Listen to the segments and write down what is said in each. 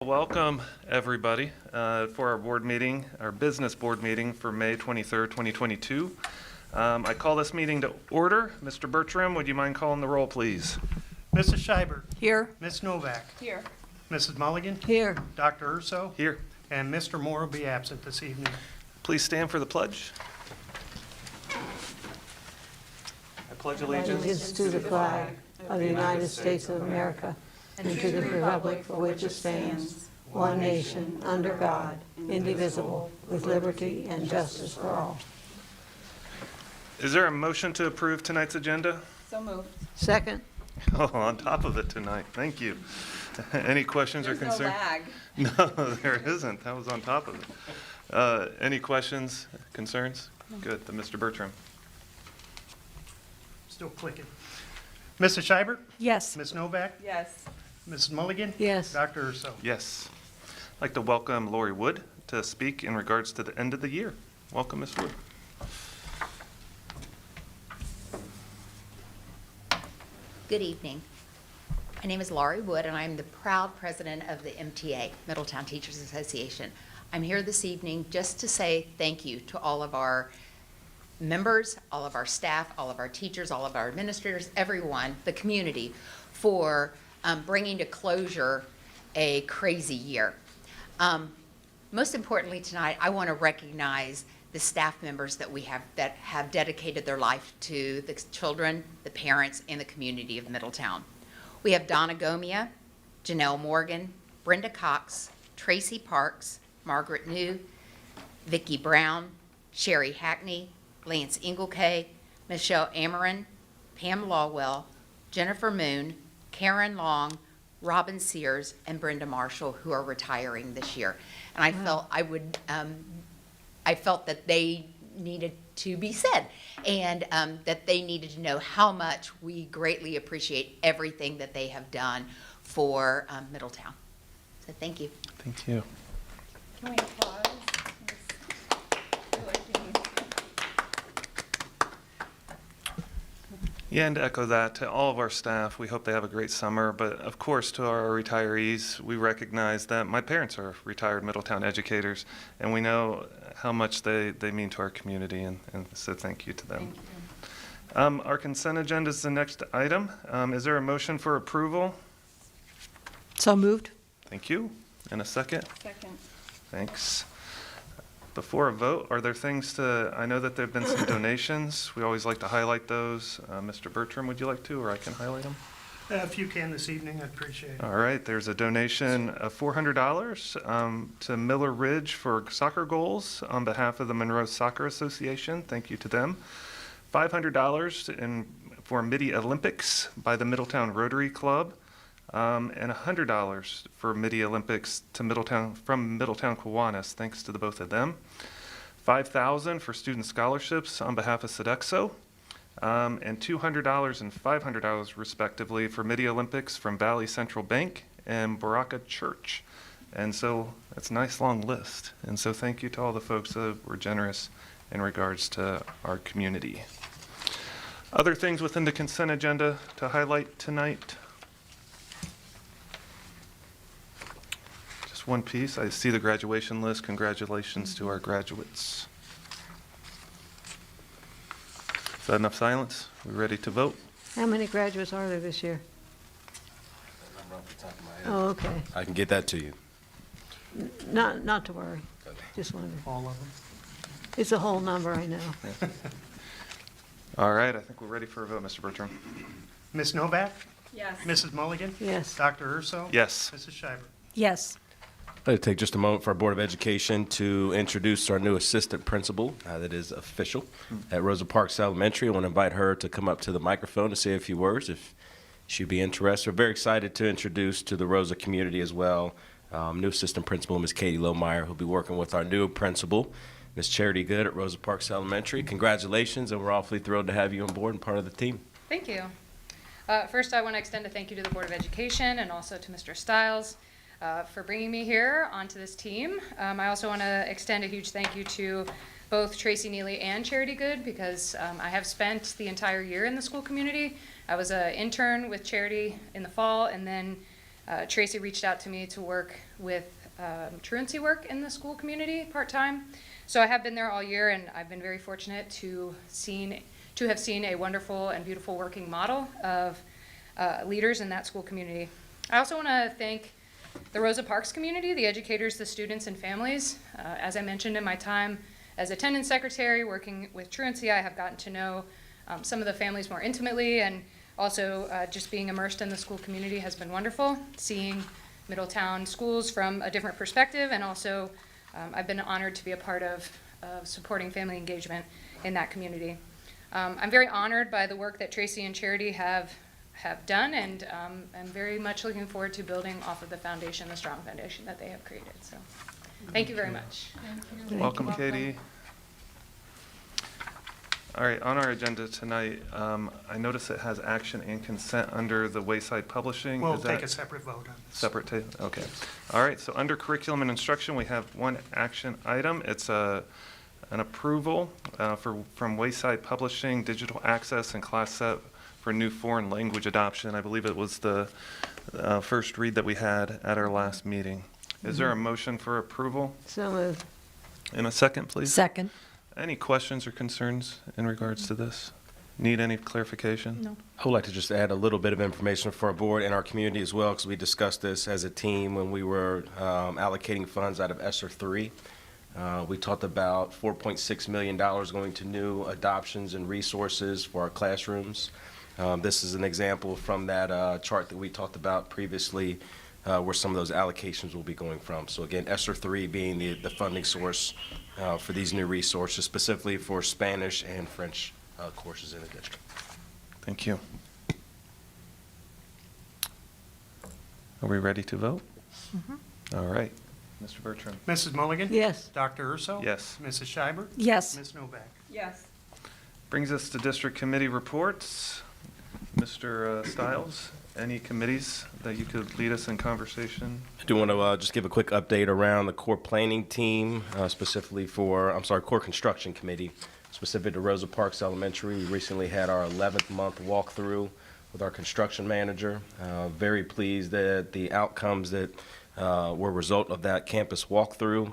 Welcome, everybody, for our board meeting, our business board meeting for May 23rd, 2022. I call this meeting to order. Mr. Bertram, would you mind calling the roll, please? Mrs. Schreiber. Here. Ms. Novak. Here. Mrs. Mulligan. Here. Dr. Urso. Here. And Mr. Moore will be absent this evening. Please stand for the pledge. I pledge allegiance Allegiance to the flag of the United States of America and to the republic for which it stands, one nation, under God, indivisible, with liberty and justice for all. Is there a motion to approve tonight's agenda? So moved. Second. Oh, on top of it tonight. Thank you. Any questions or concerns? No lag. No, there isn't. That was on top of it. Any questions, concerns? Good. Then Mr. Bertram. Still clicking. Mrs. Schreiber. Yes. Ms. Novak. Yes. Mrs. Mulligan. Yes. Dr. Urso. Yes. I'd like to welcome Lori Wood to speak in regards to the end of the year. Welcome, Ms. Wood. Good evening. My name is Laurie Wood, and I'm the proud president of the MTA, Middletown Teachers Association. I'm here this evening just to say thank you to all of our members, all of our staff, all of our teachers, all of our administrators, everyone, the community, for bringing to closure a crazy year. Most importantly tonight, I want to recognize the staff members that we have that have dedicated their life to the children, the parents, and the community of Middletown. We have Donna Gomia, Janelle Morgan, Brenda Cox, Tracy Parks, Margaret New, Vicki Brown, Sherry Hackney, Lance Inglenkay, Michelle Amarin, Pam Lawwell, Jennifer Moon, Karen Long, Robin Sears, and Brenda Marshall, who are retiring this year. And I felt that they needed to be said, and that they needed to know how much we greatly appreciate everything that they have done for Middletown. So thank you. Thank you. Can we applause? Yeah, and to echo that, to all of our staff, we hope they have a great summer. But of course, to our retirees, we recognize that my parents are retired Middletown educators, and we know how much they mean to our community, and so thank you to them. Thank you. Our consent agenda is the next item. Is there a motion for approval? So moved. Thank you. And a second? Second. Thanks. Before a vote, are there things I know that there have been some donations. We always like to highlight those. Mr. Bertram, would you like to, or I can highlight them? If you can this evening, I'd appreciate it. All right, there's a donation of $400 to Miller Ridge for soccer goals on behalf of the Monroe Soccer Association. Thank you to them. $500 for Midi Olympics by the Middletown Rotary Club. And $100 for Midi Olympics to from Middletown Kiwanis, thanks to the both of them. $5,000 for student scholarships on behalf of Sodexo, and $200 and $500 respectively for Midi Olympics from Valley Central Bank and Baraka Church. And so it's a nice long list. And so thank you to all the folks that were generous in regards to our community. Other things within the consent agenda to highlight tonight. One piece. I see the graduation list. Congratulations to our graduates. Is that enough silence? We ready to vote? How many graduates are there this year? Oh, okay. I can get that to you. Not to worry. Just wondering. All of them. It's a whole number, I know. All right. I think we're ready for a vote, Mr. Bertram. Ms. Novak. Yes. Mrs. Mulligan. Yes. Dr. Urso. Yes. Mrs. Schreiber. Yes. I'd like to take just a moment for our Board of Education to introduce our new assistant principal that is official at Rosa Parks Elementary. I want to invite her to come up to the microphone to say a few words if she'd be interested. We're very excited to introduce to the Rosa community as well new assistant principal, Ms. Katie Lohmeyer, who'll be working with our new principal, Ms. Charity Good at Rosa Parks Elementary. Congratulations, and we're awfully thrilled to have you on board and part of the team. Thank you. First, I want to extend a thank you to the Board of Education and also to Mr. Stiles for bringing me here onto this team. I also want to extend a huge thank you to both Tracy Neely and Charity Good because I have spent the entire year in the school community. I was an intern with Charity in the fall and then Tracy reached out to me to work with truancy work in the school community part-time. So I have been there all year, and I've been very fortunate to have seen a wonderful and beautiful working model of leaders in that school community. I also want to thank the Rosa Parks community, the educators, the students, and families. As I mentioned in my time as attendance secretary working with truancy, I have gotten to know some of the families more intimately, and also just being immersed in the school community has been wonderful. Seeing Middletown schools from a different perspective, and also I've been honored to be a part of supporting family engagement in that community. I'm very honored by the work that Tracy and Charity have done, and I'm very much looking forward to building off of the foundation, the strong foundation that they have created. So thank you very much. Welcome, Katie. All right, on our agenda tonight, I notice it has action and consent under the Wayside Publishing. We'll Is take that a separate vote on this. separate? Okay. All right, so under curriculum and instruction, we have one action item. It's an approval from Wayside Publishing, digital access and class set for new foreign language adoption. I believe it was the first read that we had at our last meeting. Is there a motion for approval? So moved. In a second, please. Second. Any questions or concerns in regards to this? Need any clarification? No. I would like to just add a little bit of information for our board and our community as well, because we discussed this as a team when we were allocating funds out of ESSER 3. We talked about $4.6 million going to new adoptions and resources for our classrooms. This is an example from that chart that we talked about previously, where some of those allocations will be going from. So again, ESSER 3 being the funding source for these new resources, specifically for Spanish and French courses in the district. Thank you. Are we ready to vote? All right. Mr. Bertram? Mrs. Mulligan? Yes. Dr. Urso? Yes. Mrs. Schreiber? Yes. Ms. Novak? Yes. Brings us to district committee reports. Mr. Stiles, any committees that you could lead us in conversation? I do want to just give a quick update around the core planning team, specifically core construction committee, specific to Rosa Parks Elementary. We recently had our 11th month walkthrough with our construction manager. Very pleased that the outcomes that were a result of that campus walkthrough.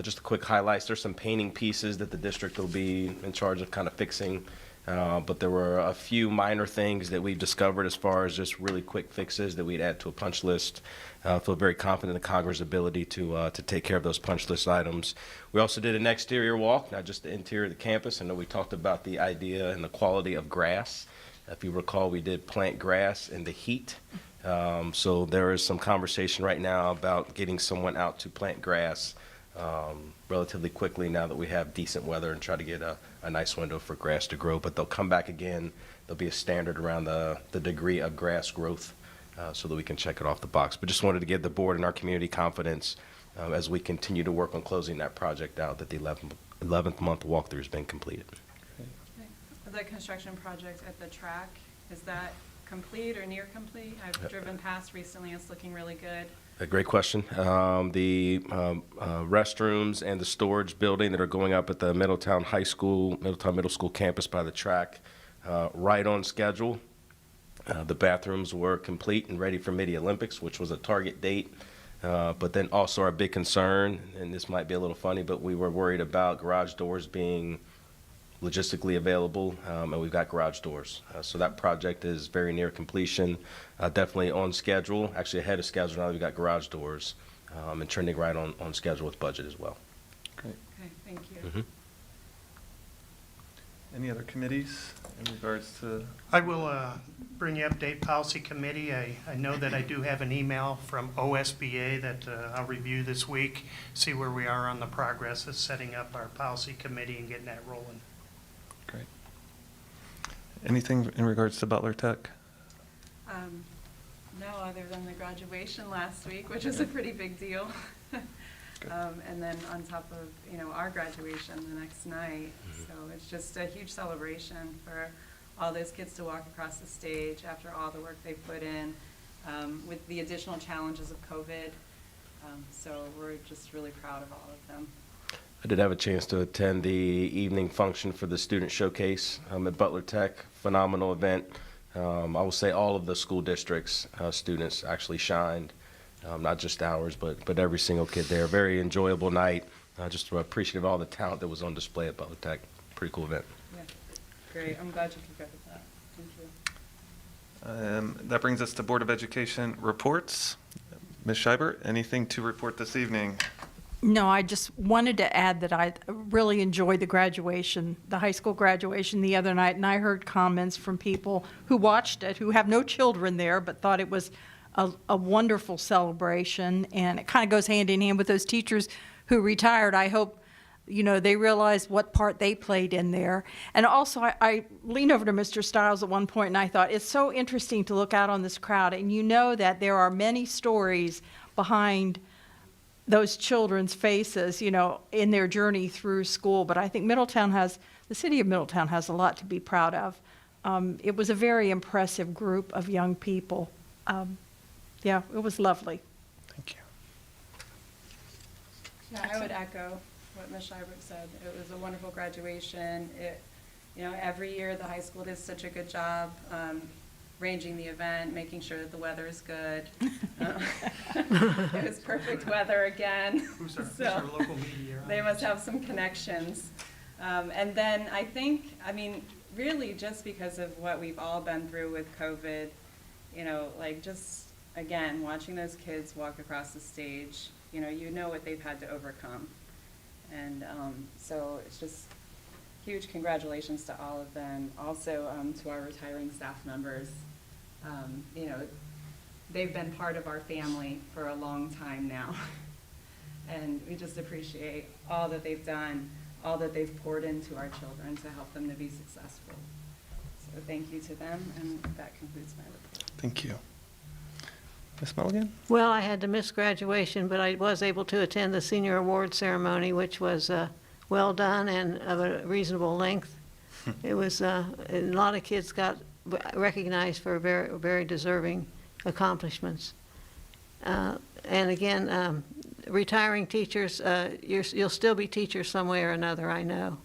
Just a quick highlights, there's some painting pieces that the district will be in charge of kind of fixing. But there were a few minor things that we've discovered as far as just really quick fixes that we'd add to a punch list. I feel very confident in the Congress' ability to take care of those punch list items. We also did an exterior walk, not just the interior of the campus. I know we talked about the idea and the quality of grass. If you recall, we did plant grass in the heat. So there is some conversation right now about getting someone out to plant grass relatively quickly now that we have decent weather, and try to get a nice window for grass to grow. But they'll come back again. There'll be a standard around the degree of grass growth so that we can check it off the box. But just wanted to give the board and our community confidence as we continue to work on closing that project out, that the 11th month walkthrough has been completed. The construction project at the track, is that complete or near complete? I've driven past recently. It's looking really good. A great question. The restrooms and the storage building that are going up at the Middletown Middle School campus by the track, right on schedule. The bathrooms were complete and ready for Midi-Olympics, which was a target date. But then also our big concern, and this might be a little funny, but we were worried about garage doors being logistically available, and we've got garage doors. So that project is very near completion, definitely on schedule, actually ahead of schedule now that we've got garage doors, and trending right on schedule with budget as well. Great. Okay, thank you. Any other committees in regards to? I will bring you update policy committee. I know that I do have an email from OSBA that I'll review this week, see where we are on the progress of setting up our policy committee and getting that rolling. Great. Anything in regards to Butler Tech? No, other than the graduation last week, which was a pretty big deal. And then on top of, our graduation the next night. So it's just a huge celebration for all those kids to walk across the stage after all the work they put in, with the additional challenges of COVID. So we're just really proud of all of them. I did have a chance to attend the evening function for the student showcase at Butler Tech. Phenomenal event. I will say all of the school districts' students actually shined, not just ours, but every single kid there. Very enjoyable night. Just appreciative of all the talent that was on display at Butler Tech. Pretty cool event. Yeah, great. I'm glad you could go to that. Thank you. That brings us to Board of Education reports. Ms. Scheibert, anything to report this evening? No, I just wanted to add that I really enjoyed the graduation, the high school graduation the other night, and I heard comments from people who watched it, who have no children there, but thought it was a wonderful celebration, and it kind of goes hand in hand with those teachers who retired. I hope, you know, they realized what part they played in there. And also, I leaned over to Mr. Stiles at one point, and I thought, it's so interesting to look out on this crowd, and you know that there are many stories behind those children's faces, you know, in their journey through school. But I think the city of Middletown has a lot to be proud of. It was a very impressive group of young people. Yeah, it was lovely. Thank you. Yeah, I would echo what Ms. Scheibert said. It was a wonderful graduation. You know, every year the high school does such a good job arranging the event, making sure that the weather is good. It was perfect weather again. Who's our So local media? they must have some connections. And then I think, I mean, really just because of what we've all been through with COVID, you know, like just, again, watching those kids walk across the stage, you know what they've had to overcome. And so it's just huge congratulations to all of them. Also to our retiring staff members. You know, they've been part of our family for a long time now. And we just appreciate all that they've done, all that they've poured into our children to help them to be successful. So thank you to them, and that concludes my report. Thank you. Ms. Mulligan? Well, I had to miss graduation, but I was able to attend the senior award ceremony, which was well done and of a reasonable length. It was, a lot of kids got recognized for very, very deserving accomplishments. And again, retiring teachers, you'll still be teachers some way or another, I know.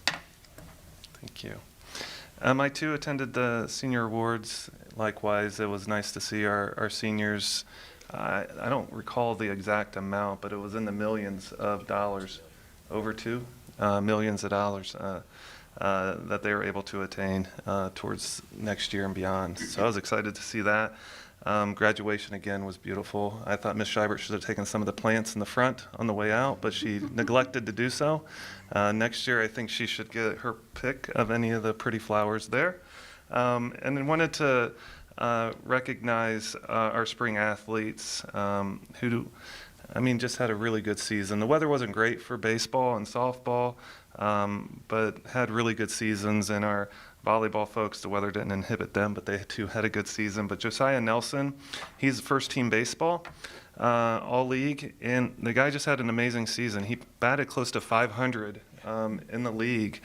Thank you. I too attended the senior awards. Likewise, it was nice to see our seniors. I don't recall the exact amount, but it was in the millions of dollars, over $2 million that they were able to attain towards next year and beyond. So I was excited to see that. Graduation again was beautiful. I thought Ms. Scheibert should have taken some of the plants in the front on the way out, but she neglected to do so. Next year, I think she should get her pick of any of the pretty flowers there. And then wanted to recognize our spring athletes who, I mean, just had a really good season. The weather wasn't great for baseball and softball, but had really good seasons. And our volleyball folks, the weather didn't inhibit them, but they too had a good season. But Josiah Nelson, he's first team baseball, all league, and the guy just had an amazing season. He batted close to 500 in the league.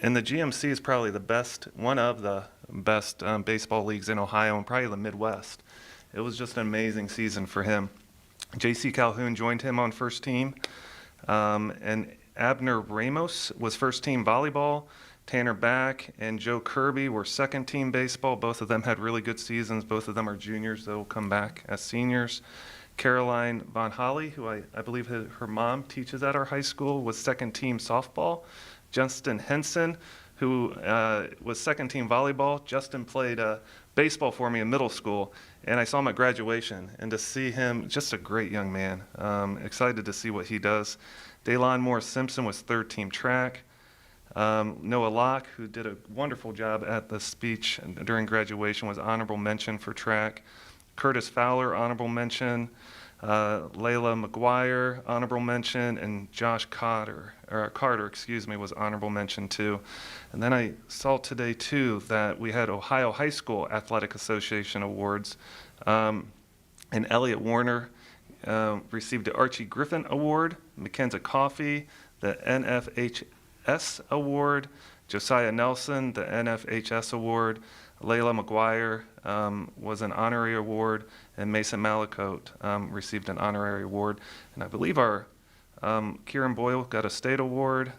And the GMC is probably the best, one of the best baseball leagues in Ohio and probably the Midwest. It was just an amazing season for him. J.C. Calhoun joined him on first team, and Abner Ramos was first team volleyball. Tanner Back and Joe Kirby were second team baseball. Both of them had really good seasons. Both of them are juniors that will come back as seniors. Caroline Von Holly, who I believe her mom teaches at our high school, was second team softball. Justin Henson, who was second team volleyball. Justin played baseball for me in middle school, and I saw him at graduation. And to see him, just a great young man. Excited to see what he does. Daylon Morris Simpson was third team track. Noah Locke, who did a wonderful job at the speech during graduation, was honorable mention for track. Curtis Fowler, honorable mention. Layla McGuire, honorable mention, and Josh Carter, was honorable mention too. And then I saw today too that we had Ohio High School Athletic Association awards, and Elliot Warner received the Archie Griffin Award, Mackenzie Coffey, the NFHS Award, Josiah Nelson, the NFHS Award, Layla McGuire was an honorary award, and Mason Malacote received an honorary award. And I believe our Kieran Boyle got a state award.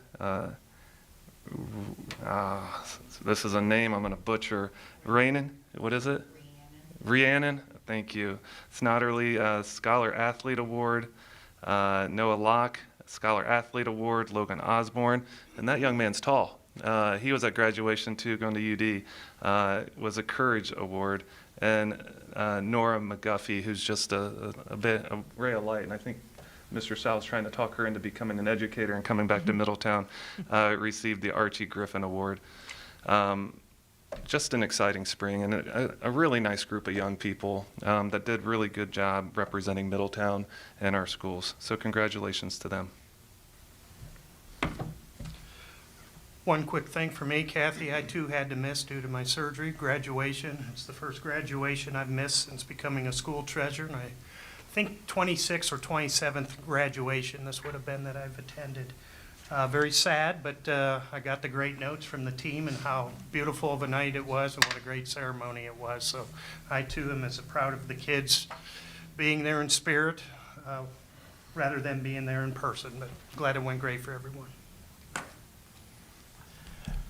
This is a name I'm going to butcher. Rhiannon, what is it? Rhiannon, thank you. Snotterly Scholar Athlete Award. Noah Locke, Scholar Athlete Award. Logan Osborne, and that young man's tall. He was at graduation too, going to UD. Was a Courage Award. And Nora McGuffey, who's just a ray of light, and I think Mr. Sal's trying to talk her into becoming an educator and coming back to Middletown, received the Archie Griffin Award. Just an exciting spring, and a really nice group of young people that did really good job representing Middletown and our schools. So congratulations to them. One quick thing for me, Kathy, I too had to miss due to my surgery, graduation. It's the first graduation I've missed since becoming a school treasurer, and I think 26th or 27th graduation this would have been that I've attended. Very sad, but I got the great notes from the team and how beautiful of a night it was and what a great ceremony it was. So I too am as proud of the kids being there in spirit rather than being there in person, but glad it went great for everyone.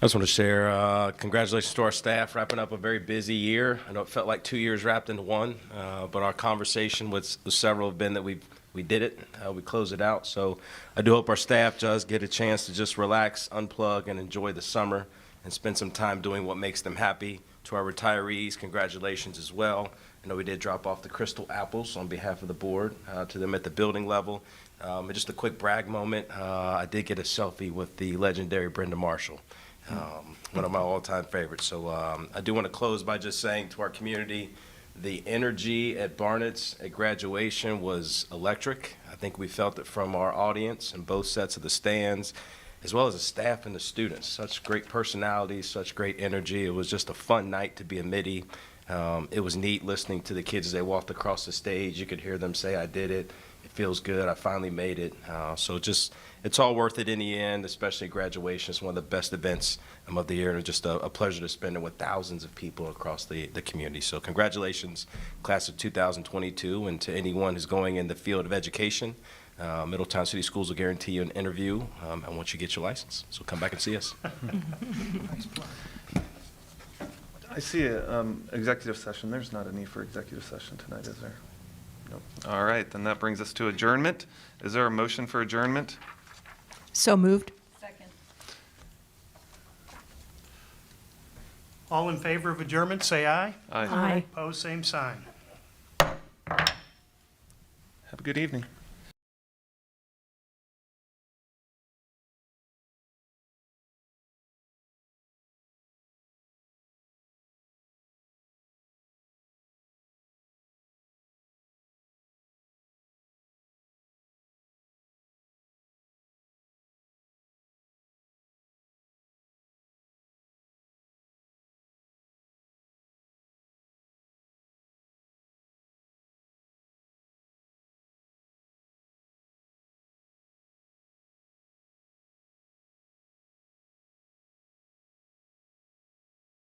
I just want to share congratulations to our staff wrapping up a very busy year. I know it felt like 2 years wrapped into one, but our conversation with several have been that we did it, we closed it out. So I do hope our staff does get a chance to just relax, unplug, and enjoy the summer and spend some time doing what makes them happy. To our retirees, congratulations as well. I know we did drop off the crystal apples on behalf of the board to them at the building level. And just a quick brag moment, I did get a selfie with the legendary Brenda Marshall. One of my all-time favorites. So I do want to close by just saying to our community, the energy at Barnett's at graduation was electric. I think we felt it from our audience and both sets of the stands, as well as the staff and the students. Such great personalities, such great energy. It was just a fun night to be a Middie. It was neat listening to the kids as they walked across the stage. You could hear them say, "I did it. It feels good. I finally made it." So just, it's all worth it in the end, especially graduation. It's one of the best events of the year, and it's just a pleasure to spend it with thousands of people across the community. So congratulations, class of 2022, and to anyone who's going in the field of education. Middletown City Schools will guarantee you an interview once you get your license. So come back and see us. I see an executive session. There's not a need for executive session tonight, is there? Nope. All right, then that brings us to adjournment. Is there a motion for adjournment? So moved. Second. All in favor of adjournment, say aye. Aye. Aye. Opposed, same sign. Have a good evening.